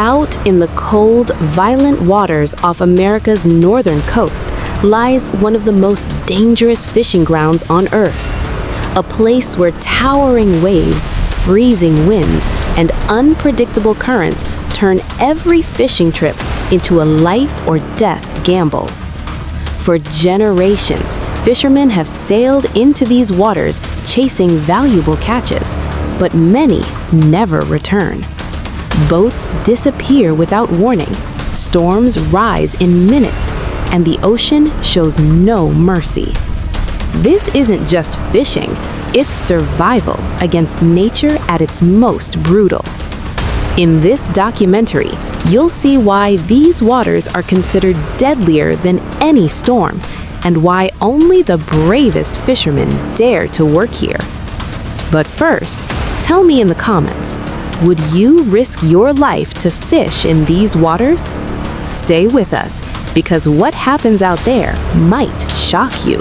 Out in the cold, violent waters off America's northern coast lies one of the most dangerous fishing grounds on Earth. A place where towering waves, freezing winds, and unpredictable currents turn every fishing trip into a life or death gamble. For generations, fishermen have sailed into these waters chasing valuable catches, but many never return. Boats disappear without warning, storms rise in minutes, and the ocean shows no mercy. This isn't just fishing, it's survival against nature at its most brutal. In this documentary, you'll see why these waters are considered deadlier than any storm, and why only the bravest fishermen dare to work here. But first, tell me in the comments, would you risk your life to fish in these waters? Stay with us, because what happens out there might shock you.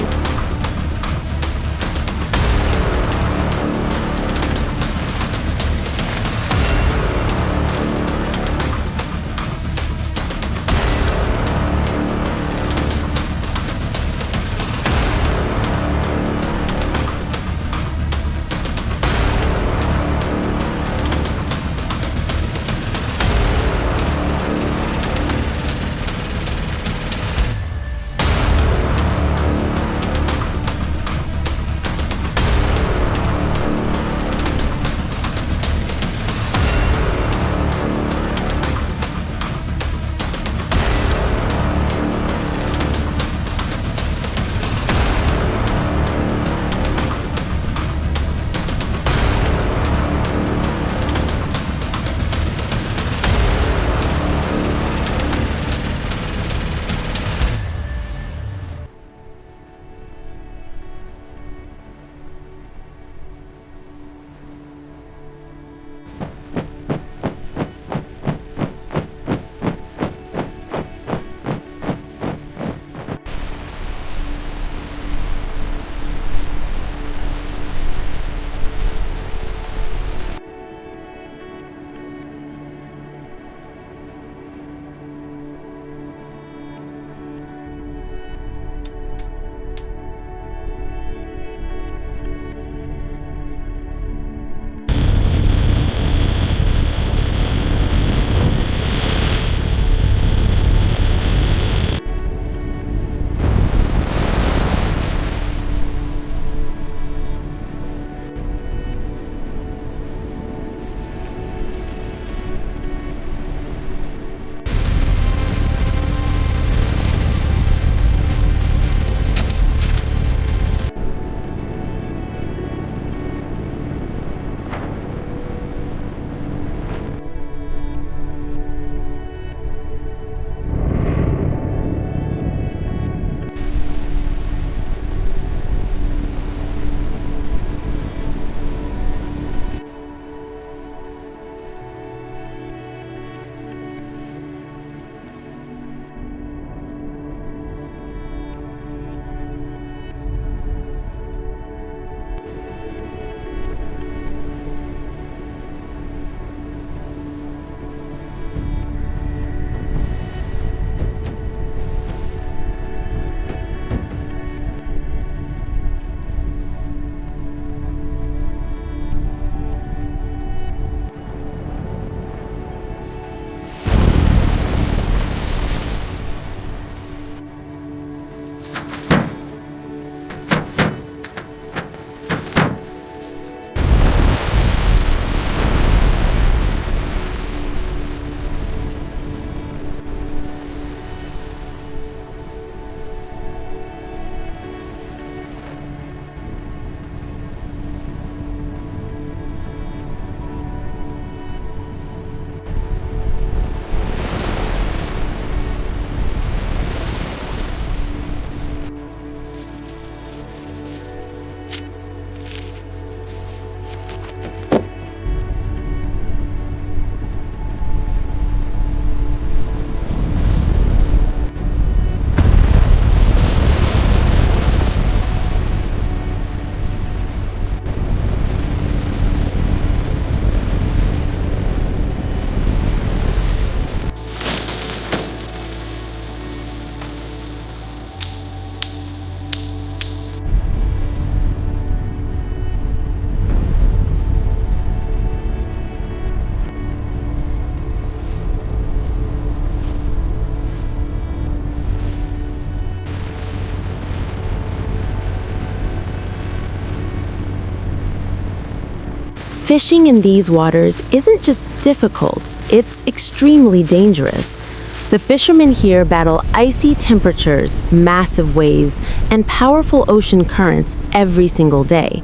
Fishing in these waters isn't just difficult, it's extremely dangerous. The fishermen here battle icy temperatures, massive waves, and powerful ocean currents every single day.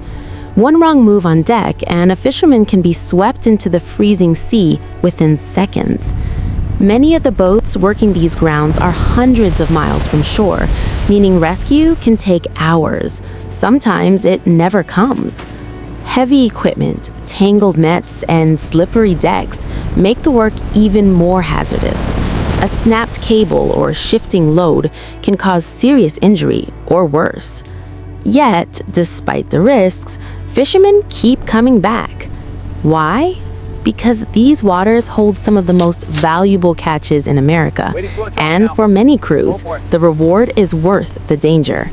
One wrong move on deck, and a fisherman can be swept into the freezing sea within seconds. Many of the boats working these grounds are hundreds of miles from shore, meaning rescue can take hours. Sometimes it never comes. Heavy equipment, tangled nets, and slippery decks make the work even more hazardous. A snapped cable or shifting load can cause serious injury or worse. Yet, despite the risks, fishermen keep coming back. Why? Because these waters hold some of the most valuable catches in America, and for many crews, the reward is worth the danger.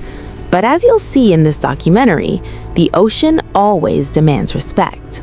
But as you'll see in this documentary, the ocean always demands respect.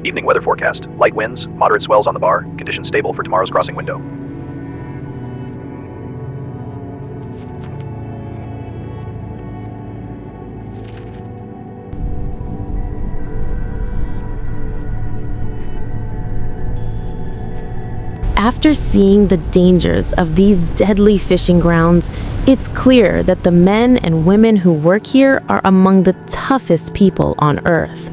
Evening weather forecast. Light winds, moderate swells on the bar, conditions stable for tomorrow's crossing window. After seeing the dangers of these deadly fishing grounds, it's clear that the men and women who work here are among the toughest people on Earth.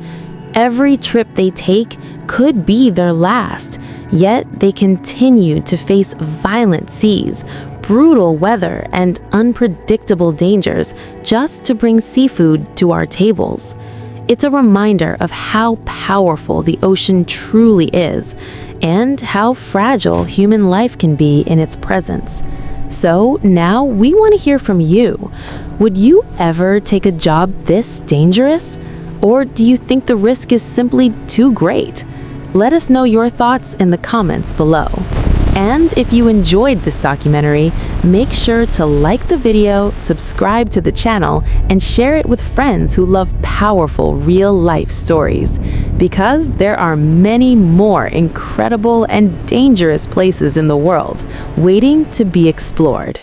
Every trip they take could be their last, yet they continue to face violent seas, brutal weather and unpredictable dangers just to bring seafood to our tables. It's a reminder of how powerful the ocean truly is and how fragile human life can be in its presence. So now we want to hear from you. Would you ever take a job this dangerous? Or do you think the risk is simply too great? Let us know your thoughts in the comments below. And if you enjoyed this documentary, make sure to like the video, subscribe to the channel, and share it with friends who love powerful real-life stories. Because there are many more incredible and dangerous places in the world waiting to be explored.